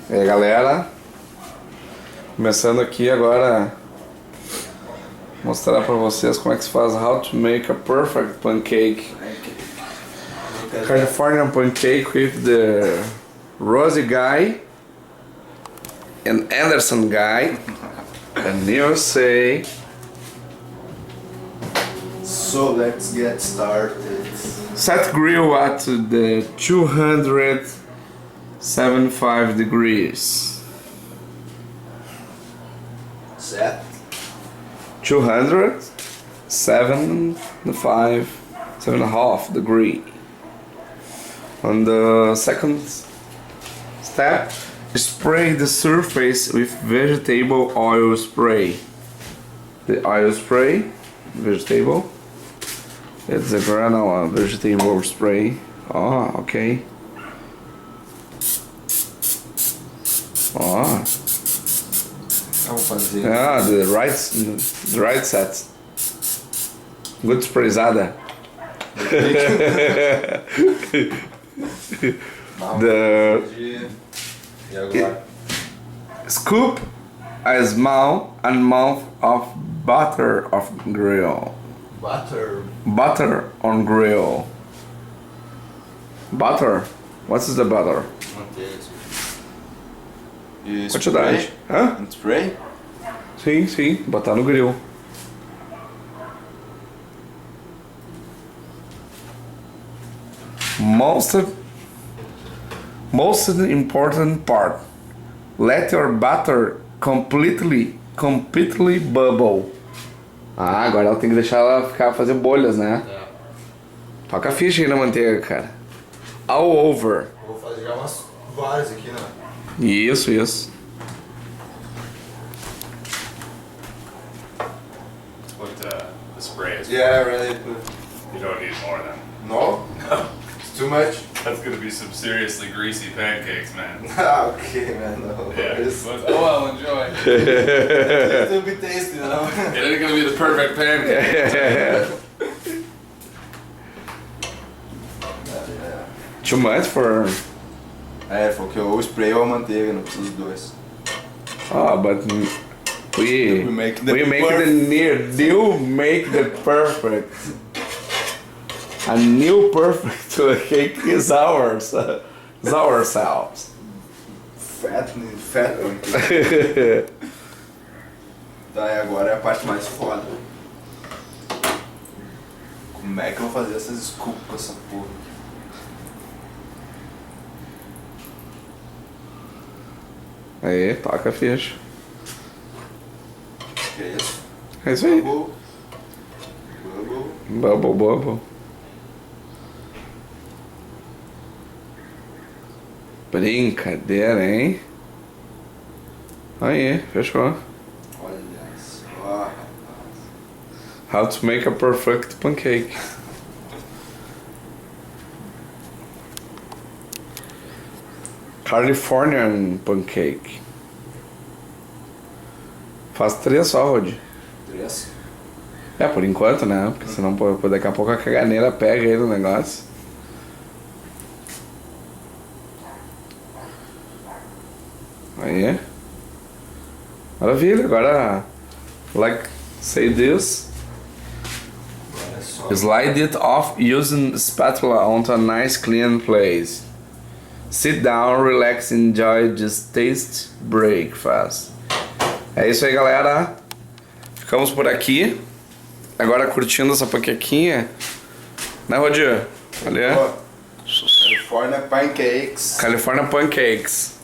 E aí galera, começando aqui agora mostrar pra vocês como é que se faz how to make a perfect pancake. Californian pancake with the Rosie guy and Anderson guy and USA. So let's get started. Set grill at the 275 degrees. Set. 275, 7.5 degree. On the second step, spray the surface with vegetable oil spray. The oil spray, vegetable. It's a granola vegetable spray. Oh, okay. Oh. Vamos fazer. Ah, the right set. Good sprayzada. E agora? Scoop a small amount of butter of grill. Butter on grill. Butter? What is the butter? Manteiga. E Quantidade. Hã? Spray? Sim, botar no grill. Most important part. Let your butter completely bubble. Ah, agora ela tem que deixar ela fazer bolhas, né? É. Toca a ficha aí na manteiga, cara. All over. Vou fazer já umas várias aqui, né? Isso. What the spray is. Yeah, really. You don't need more than. No? It's too much? That's gonna be some seriously greasy pancakes, man. Okay, man. No. Yeah. It's But, oh well, enjoy. it'll be tasty, no? It ain't gonna be the perfect pancake. Too much for... É, foi que eu spray ou a manteiga, não preciso dos dois. Oh, but we make the new make the perfect. A new perfect cake is ours. Is ourselves. Fat. Tá, e agora é a parte mais foda. Como é que eu vou fazer essas scoops com essa porra? Aí, toca a ficha. Que é isso? É isso aí. Bubble. Brincadeira, hein? Aí, fechou. Olha só, rapaz. How to make a perfect pancake. Californian pancake. Faz 3 só, Rod. 3? É, por enquanto, né? Porque senão daqui a pouco a caganeira pega aí no negócio. Aí. Maravilha, agora like say this. Olha só. Slide it off using spatula onto a nice clean place. Sit down, relax, enjoy this taste breakfast. É isso aí, galera. Ficamos por aqui. Agora curtindo essa panquequinha. Né, Rodir? Olha. California Pancakes. California Pancakes.